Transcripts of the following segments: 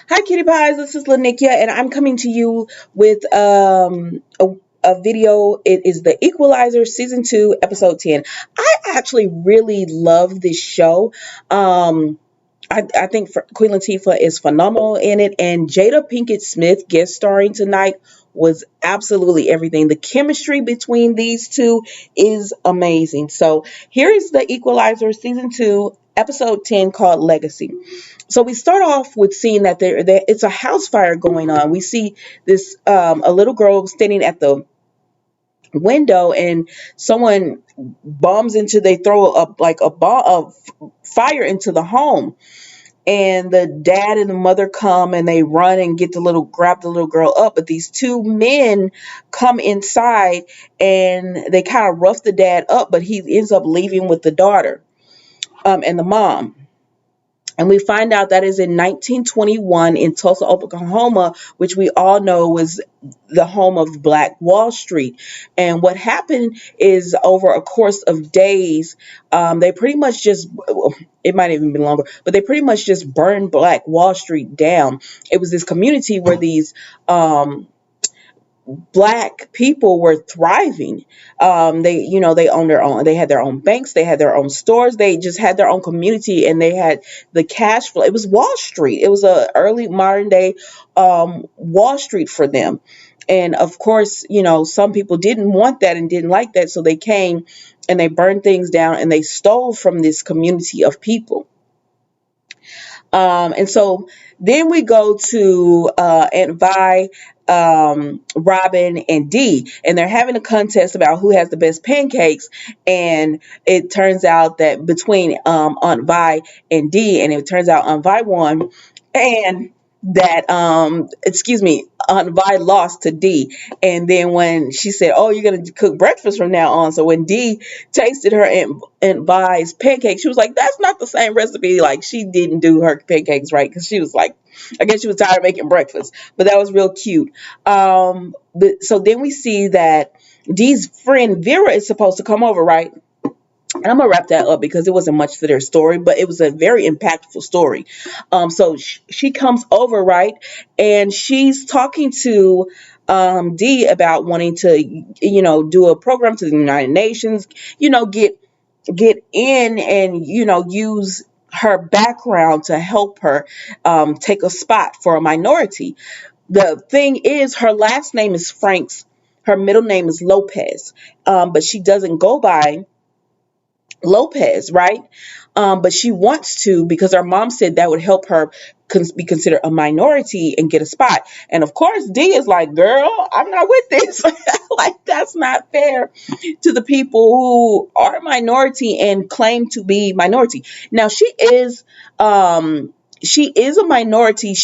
Hi, Kitty Pies. This is Lanickia, and I'm coming to you with a video. It is the Equalizer Season 2, Episode 10. I actually really love this show. I think Queen Latifah is phenomenal in it, and Jada Pinkett Smith guest starring tonight was absolutely everything. The chemistry between these two is amazing. So here is the Equalizer Season 2, Episode 10 called Legacy. So we start off with seeing that it's a house fire going on. We see this a little girl standing at the window, and someone they throw up like a ball of fire into the home, and the dad and the mother come and they run and grab the little girl up, but these two men come inside and they kind of rough the dad up, but he ends up leaving with the daughter and the mom. And we find out that is in 1921 in Tulsa, Oklahoma, which we all know was the home of Black Wall Street. And what happened is, over a course of days, they pretty much just, it might even be longer, but they pretty much just burned Black Wall Street down. It was this community where these Black people were thriving. They owned they had their own banks, they had their own stores, they just had their own community, and they had the cash flow. It was Wall Street. It was a early modern day Wall Street for them. And of course, some people didn't want that and didn't like that, so they came and they burned things down and they stole from this community of people. And so then we go to Aunt Vi, Robin, and Dee, and they're having a contest about who has the best pancakes. And it turns out that between Aunt Vi and Dee, and it turns out Aunt Vi won, and that Aunt Vi lost to Dee. And then when she said, "Oh, you're gonna cook breakfast from now on," so when Dee tasted her Aunt Vi's pancakes, she was like, "That's not the same recipe." Like, she didn't do her pancakes right, because she was like, I guess she was tired of making breakfast. But that was real cute. So then we see that Dee's friend Vera is supposed to come over, right? And I'm gonna wrap that up because it wasn't much to their story, but it was a very impactful story. So she comes over, right, and she's talking to Dee about wanting to, do a program to the United Nations, get in and use her background to help her take a spot for a minority. The thing is, her last name is Franks. Her middle name is Lopez, but she doesn't go by Lopez, right? But she wants to, because her mom said that would help her be considered a minority and get a spot. And of course, Dee is like, "Girl, I'm not with this." Like, that's not fair to the people who are minority and claim to be minority. Now, she is a minority.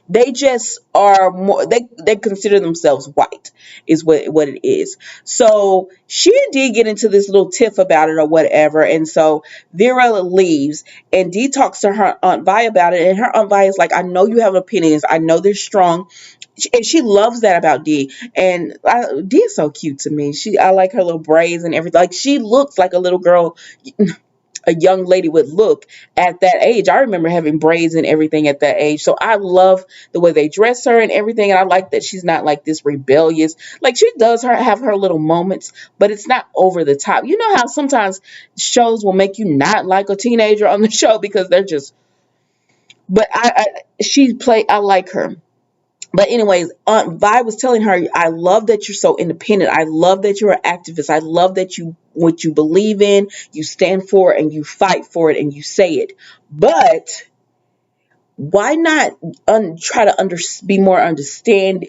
They just are more, they consider themselves white, is what it is. So she and Dee get into this little tiff about it or whatever, and so Vera leaves, and Dee talks to her Aunt Vi about it, and her Aunt Vi is like, "I know you have opinions, I know they're strong." And she loves that about Dee. And Dee is so cute to me. I like her little braids and everything. Like, she looks like a little girl, a young lady would look at that age. I remember having braids and everything at that age. So I love the way they dress her and everything. And I like that she's not like this rebellious. Like, she does have her little moments, but it's not over the top. You know how sometimes shows will make you not like a teenager on the show because they're just, but I like her. But anyways, Aunt Vi was telling her, "I love that you're so independent. I love that you're an activist. I love that what you believe in, you stand for, and you fight for it, and you say it. But why not try to be more understanding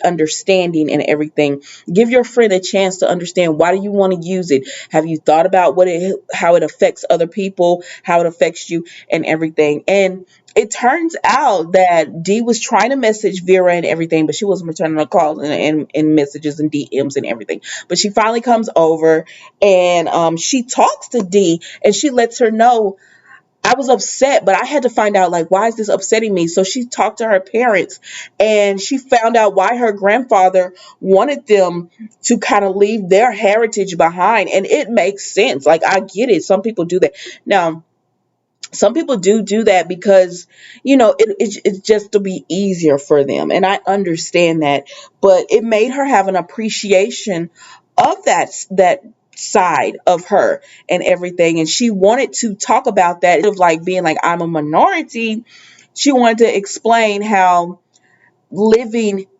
and everything? Give your friend a chance to understand, why do you want to use it? Have you thought about how it affects other people, how it affects you, and everything?" And it turns out that Dee was trying to message Vera and everything, but she wasn't returning her calls and messages and DMs and everything. But she finally comes over, and she talks to Dee, and she lets her know, "I was upset, but I had to find out, like, why is this upsetting me?" So she talked to her parents, and she found out why her grandfather wanted them to kind of leave their heritage behind. And it makes sense. Like, I get it. Some people do that. Now, Some people do that because it's just to be easier for them, and I understand that. But it made her have an appreciation of that side of her and everything, and she wanted to talk about that, instead of like being like, I'm a minority. She wanted to explain how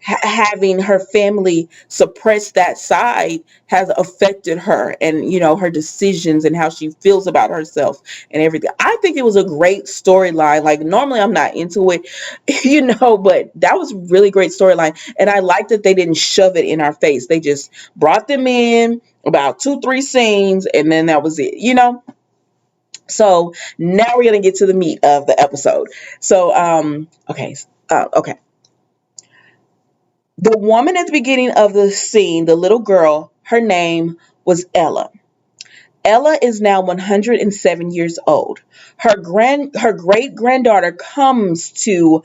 having her family suppress that side has affected her, and her decisions and how she feels about herself and everything. I think it was a great storyline. Like, normally I'm not into it, but that was a really great storyline, and I like that they didn't shove it in our face. They just brought them in about 2 3 scenes, and then that was it. So now we're gonna get to the meat of the episode. So okay. The woman at the beginning of the scene, the little girl, her name was Ella. Ella is now 107 years old. Her great granddaughter comes to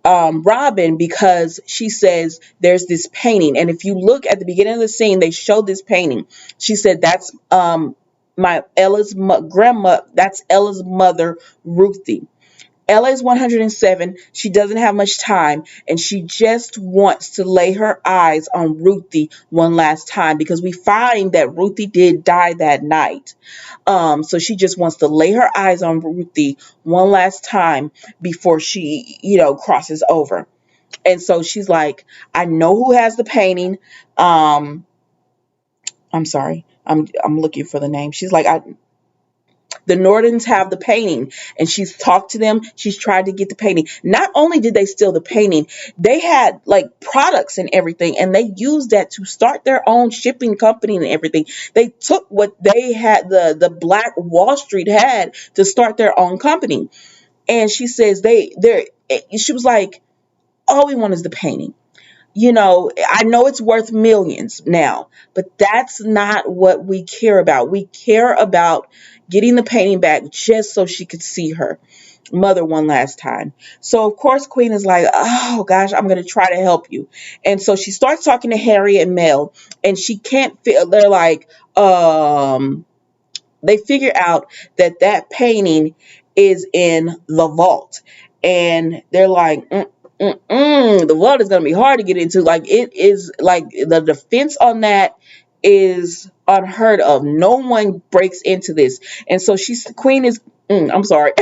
Robin because she says there's this painting, and if you look at the beginning of the scene, they show this painting. She said that's my grandma. That's Ella's mother, Ruthie. Ella is 107. She doesn't have much time, and she just wants to lay her eyes on Ruthie one last time, because we find that Ruthie did die that night. So she just wants to lay her eyes on Ruthie one last time before she, crosses over. And so she's like, I know who has the painting. I'm sorry. I'm looking for the name. She's like, the Nordens have the painting, and she's talked to them. She's tried to get the painting. Not only did they steal the painting, they had like products and everything, and they used that to start their own shipping company and everything. They took what they had, the Black Wall Street had, to start their own company. And she says she was like, all we want is the painting. I know it's worth millions now, but that's not what we care about. We care about getting the painting back just so she could see her mother one last time. So of course Queen is like, oh gosh, I'm going to try to help you. And so she starts talking to Harry and Mel, and she can't feel, they're like, they figure out that painting is in the vault, and they're like, the vault is going to be hard to get into. Like, it is, like, the defense on that is unheard of. No one breaks into this. And so Queen is, I'm sorry.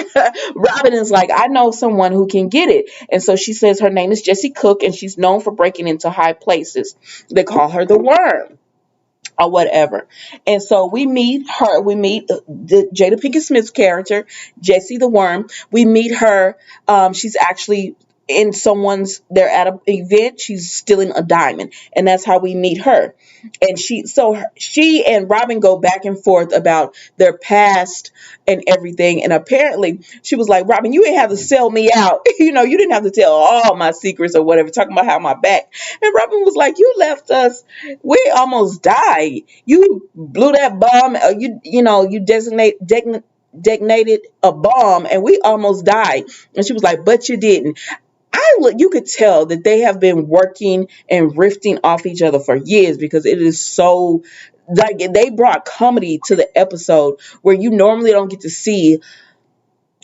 Robin is like, I know someone who can get it. And so she says her name is Jessie Cook, and she's known for breaking into high places. They call her the Worm, or whatever. And so we meet her. We meet Jada Pinkett Smith's character, Jessie the Worm. We meet her. She's actually they're at an event. She's stealing a diamond, and that's how we meet her. And she and Robin go back and forth about their past and everything. And apparently she was like, Robin, you didn't have to sell me out. You didn't have to tell all my secrets or whatever, talking about how my back. And Robin was like, you left us. We almost died. You blew that bomb. You detonated a bomb, and we almost died. And she was like, but you didn't. You could tell that they have been working and riffing off each other for years, because it is so, like, they brought comedy to the episode where you normally don't get to see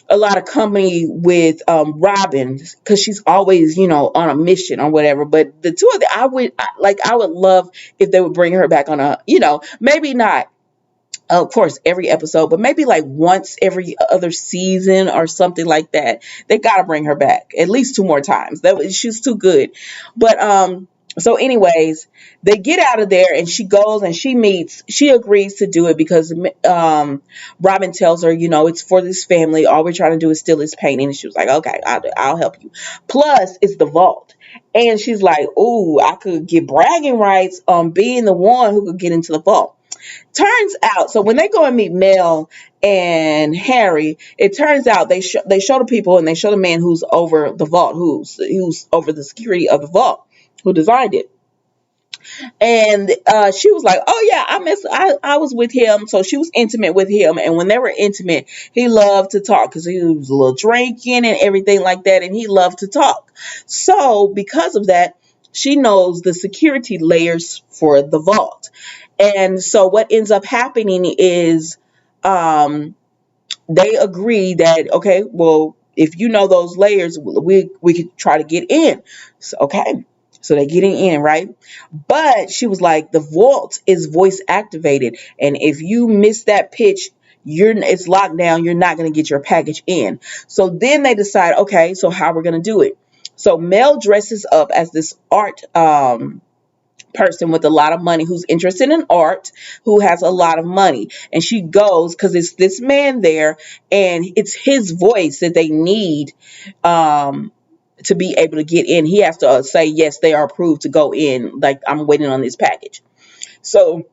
a lot of company with Robin, because she's always on a mission or whatever. But the two of them, I would love if they would bring her back on a, maybe not of course every episode, but maybe like once every other season or something like that. They gotta bring her back at least 2 more times. She's too good. But so anyways, they get out of there, and she goes and she agrees to do it because Robin tells her, it's for this family. All we're trying to do is steal this painting. And she was like, okay, I'll help you. Plus it's the vault. And she's like, ooh, I could get bragging rights on being the one who could get into the vault. Turns out, so when they go and meet Mel and Harry, it turns out they show the people, and they show the man who's over the vault, who's over the security of the vault, who designed it. And she was like, oh yeah, I was with him. So she was intimate with him, and when they were intimate, he loved to talk because he was a little drinking and everything like that, and he loved to talk. So because of that, she knows the security layers for the vault. And so what ends up happening is they agree that, okay, well, if you know those layers, we could try to get in. So, okay. So they're getting in, right? But she was like, the vault is voice activated. And if you miss that pitch, it's locked down. You're not going to get your package in. So then they decide, okay, so how we're going to do it. So Mel dresses up as this art person with a lot of money who's interested in art, who has a lot of money, and she goes because it's this man there, and it's his voice that they need to be able to get in. He has to say yes, they are approved to go in, like, I'm waiting on this package. So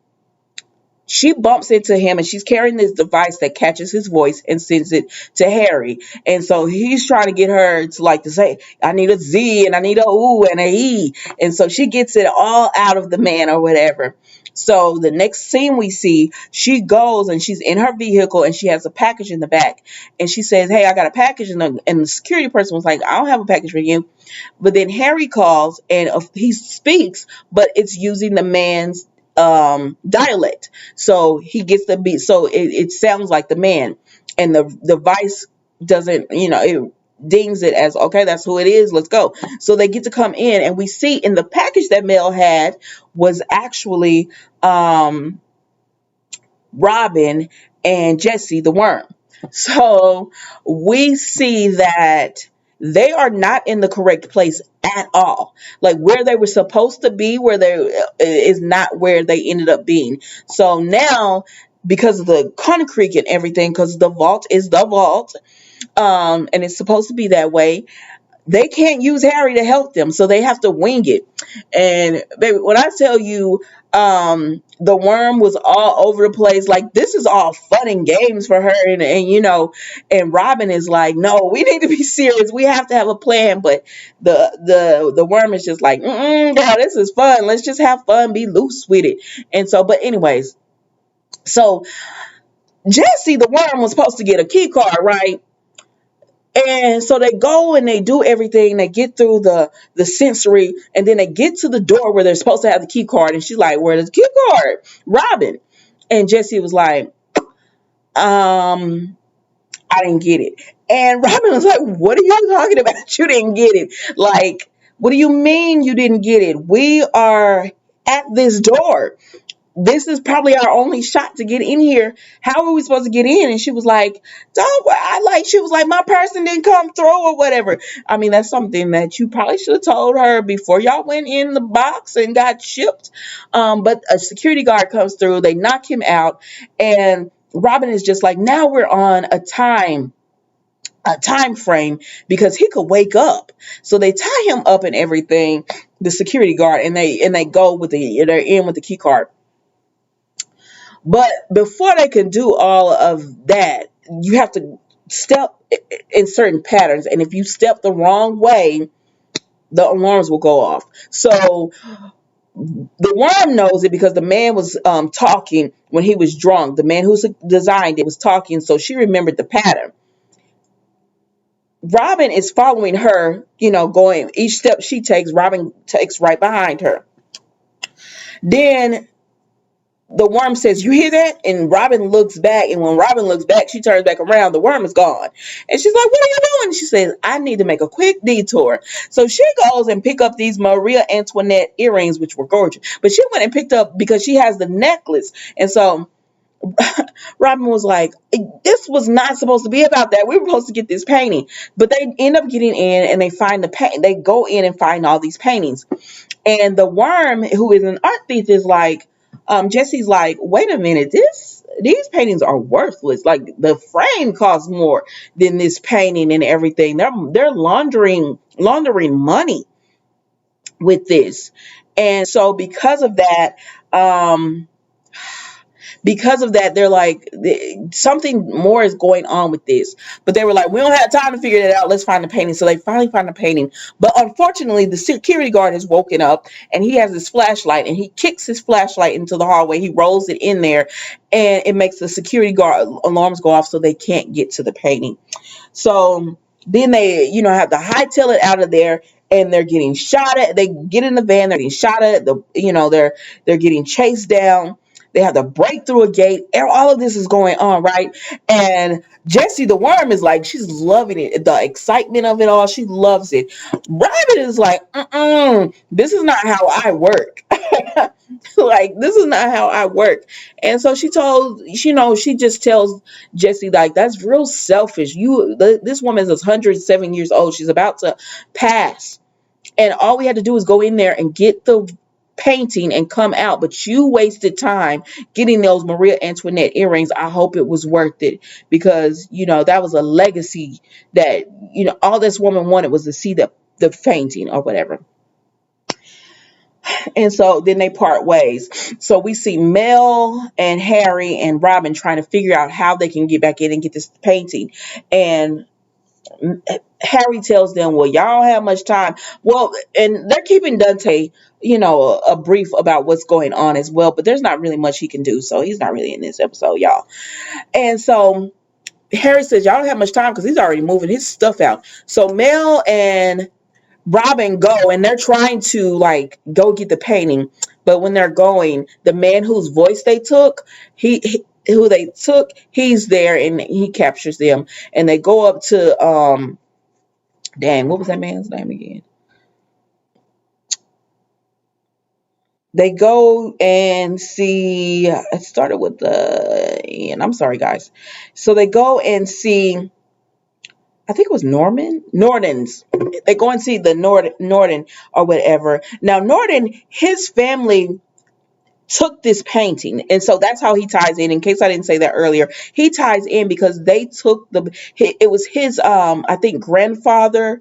she bumps into him, and she's carrying this device that catches his voice and sends it to Harry. And so he's trying to get her to, like, to say, I need a Z and I need a ooh and a E. And so she gets it all out of the man or whatever. So the next scene we see, she goes and she's in her vehicle and she has a package in the back. And she says, hey, I got a package. And the security person was like, I don't have a package for you. But then Harry calls and he speaks, but it's using the man's dialect. So he gets the beat. So it sounds like the man, and the device doesn't, it dings it as, okay, that's who it is. Let's go. So they get to come in, and we see in the package that Mel had was actually Robin and Jesse the worm. So we see that they are not in the correct place at all. Like, where they were supposed to be, where they is not where they ended up being. So now, because of the concrete and everything, because the vault is the vault, and it's supposed to be that way, they can't use Harry to help them, so they have to wing it. And baby, when I tell you, the worm was all over the place. Like, this is all fun and games for her, and Robin is like, no, we need to be serious. We have to have a plan. But the worm is just like, God, this is fun. Let's just have fun, be loose with it. And so, but anyways, so Jesse the worm was supposed to get a key card, right? And so they go and they do everything. They get through the sensory, and then they get to the door where they're supposed to have the key card. And she's like, "Where's the key card, Robin?" And Jesse was like, I didn't get it." And Robin was like, "What are you talking about? You didn't get it? Like, what do you mean you didn't get it? We are at this door. This is probably our only shot to get in here. How are we supposed to get in?" And she was like, "Don't worry." She was like, "My person didn't come through," or whatever. I mean, that's something that you probably should have told her before y'all went in the box and got shipped. But a security guard comes through. They knock him out. And Robin is just like, now we're on a time frame because he could wake up. So they tie him up and everything, the security guard, and they go with they're in with the key card. But before they can do all of that, you have to step in certain patterns. And if you step the wrong way, the alarms will go off. So the worm knows it because the man was talking when he was drunk. The man who designed it was talking, so she remembered the pattern. Robin is following her, going each step she takes, Robin takes right behind her. Then the worm says, "You hear that?" And Robin looks back. And when Robin looks back, she turns back around. The worm is gone. And she's like, "What are you doing?" She says, "I need to make a quick detour." So she goes and pick up these Maria Antoinette earrings, which were gorgeous. But she went and picked up because she has the necklace. And so Robin was like, "This was not supposed to be about that. We were supposed to get this painting." But they end up getting in, and they find they go in and find all these paintings. And the worm, who is an art thief, is like, Jesse's like, "Wait a minute, these paintings are worthless. Like, the frame costs more than this painting and everything. They're laundering money with this." And so because of that, they're like, something more is going on with this. But they were like, "We don't have time to figure that out. Let's find the painting." So they finally find the painting. But unfortunately, the security guard has woken up, and he has his flashlight, and he kicks his flashlight into the hallway. He rolls it in there, and it makes the security guard alarms go off, so they can't get to the painting. So then they, have to hightail it out of there, and they're getting shot at. They get in the van, they're getting shot at. They're getting chased down. They have to break through a gate. All of this is going on, right? And Jessie the worm is like, she's loving it. The excitement of it all, she loves it. Rabbit is like, this is not how I work. Like, this is not how I work. And so she just tells Jessie, like, that's real selfish. This woman is 107 years old. She's about to pass. And all we had to do was go in there and get the painting and come out. But you wasted time getting those Maria Antoinette earrings. I hope it was worth it, because, that was a legacy that, all this woman wanted was to see the painting or whatever. And so then they part ways. So we see Mel and Harry and Robin trying to figure out how they can get back in and get this painting. And Harry tells them, well, y'all don't have much time. Well, and they're keeping Dante, a brief about what's going on as well, but there's not really much he can do. So he's not really in this episode, y'all. And so Harry says, y'all don't have much time because he's already moving his stuff out. So Mel and Robin go, and they're trying to, like, go get the painting. But when they're going, the man whose voice they took, he's there, and he captures them. And they go up to dang, what was that man's name again? They go and see, it started with and I'm sorry, guys. So they go and see, I think it was Norden's. They go and see the Norden or whatever. Now, Norden, his family took this painting, and so that's how he ties in case I didn't say that earlier. He ties in because they took it was his I think grandfather,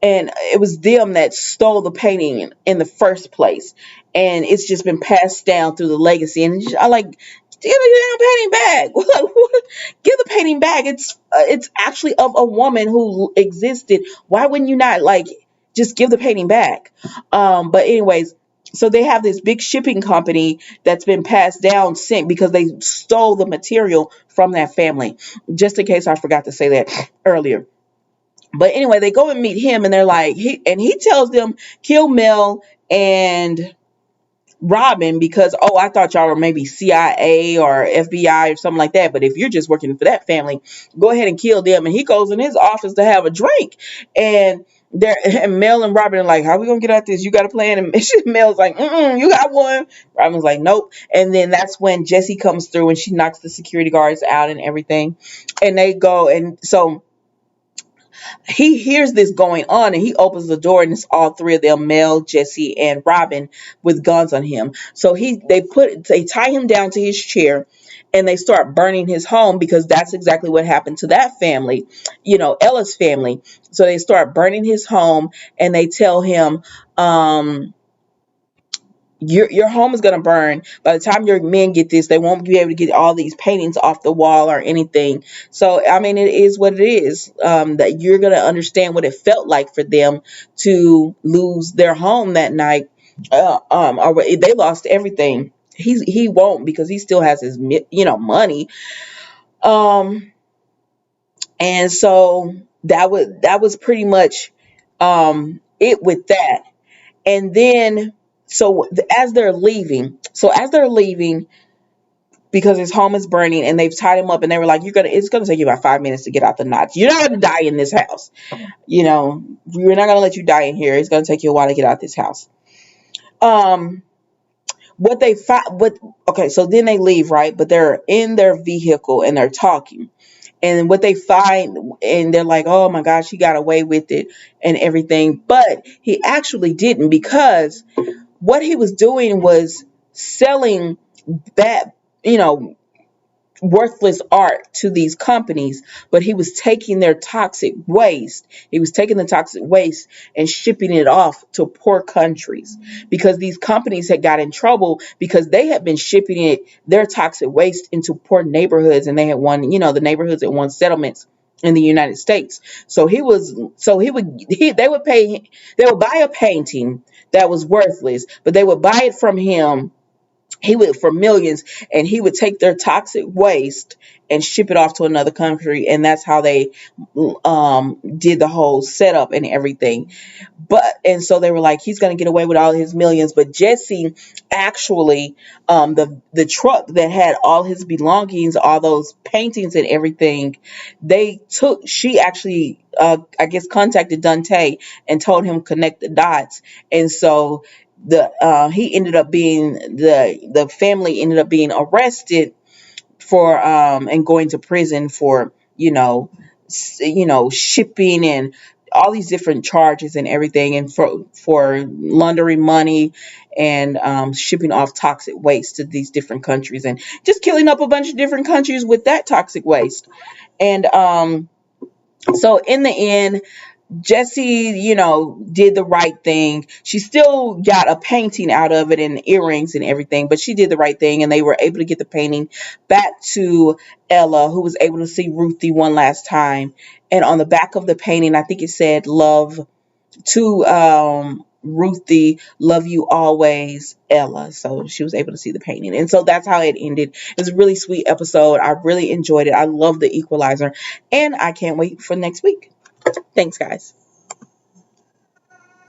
and it was them that stole the painting in the first place, and it's just been passed down through the legacy. And I like, give the damn painting back. Like, what? Give the painting back. It's actually of a woman who existed. Why wouldn't you not, like, just give the painting back? But anyways, so they have this big shipping company that's been passed down because they stole the material from that family. Just in case I forgot to say that earlier. But anyway, they go and meet him, and they're like, he tells them, kill Mel and Robin, because, I thought y'all were maybe CIA or FBI or something like that. But if you're just working for that family, go ahead and kill them. And he goes in his office to have a drink, and Mel and Robin are like, how are we gonna get out this? You got a plan? And Mel's like, you got one. Robin's like, nope. And then that's when Jessie comes through, and she knocks the security guards out and everything. And they go, and so he hears this going on, and he opens the door, and it's all three of them, Mel, Jessie, and Robin, with guns on him. So they tie him down to his chair, and they start burning his home, because that's exactly what happened to that family, Ella's family. So they start burning his home, and they tell him, your home is going to burn. By the time your men get this, they won't be able to get all these paintings off the wall or anything. So, I mean, it is what it is. That you're going to understand what it felt like for them to lose their home that night. Or they lost everything. He won't, because he still has his, money. And so that was pretty much it with that. And then, so as they're leaving, because his home is burning, and they've tied him up, and they were like, it's gonna take you about 5 minutes to get out the knots. You're not gonna die in this house. We're not gonna let you die in here. It's gonna take you a while to get out this house. So then they leave, right? But they're in their vehicle, and they're talking. And what they find, and they're like, oh my gosh, he got away with it and everything. But he actually didn't, because what he was doing was selling that, worthless art to these companies. But he was taking their toxic waste. He was taking the toxic waste and shipping it off to poor countries, because these companies had got in trouble because they had been shipping their toxic waste into poor neighborhoods, and they had won, the neighborhoods that won settlements in the United States. So they would buy a painting that was worthless, but they would buy it from him he would for millions, and he would take their toxic waste and ship it off to another country, and that's how they did the whole setup and everything. But and so they were like, he's going to get away with all his millions. But Jesse actually, the truck that had all his belongings, all those paintings and everything, she actually, I guess, contacted Dante and told him connect the dots. And so he ended up being, the family ended up being arrested for and going to prison for, shipping and all these different charges and everything, and for laundering money and shipping off toxic waste to these different countries, and just killing up a bunch of different countries with that toxic waste. And so in the end, Jessie, did the right thing. She still got a painting out of it and earrings and everything, but she did the right thing, and they were able to get the painting back to Ella, who was able to see Ruthie one last time. And on the back of the painting, I think it said "Love to Ruthie, love you always, Ella." So she was able to see the painting, and so that's how it ended. It was a really sweet episode. I really enjoyed it. I love the Equalizer, and I can't wait for next week. Thanks, guys.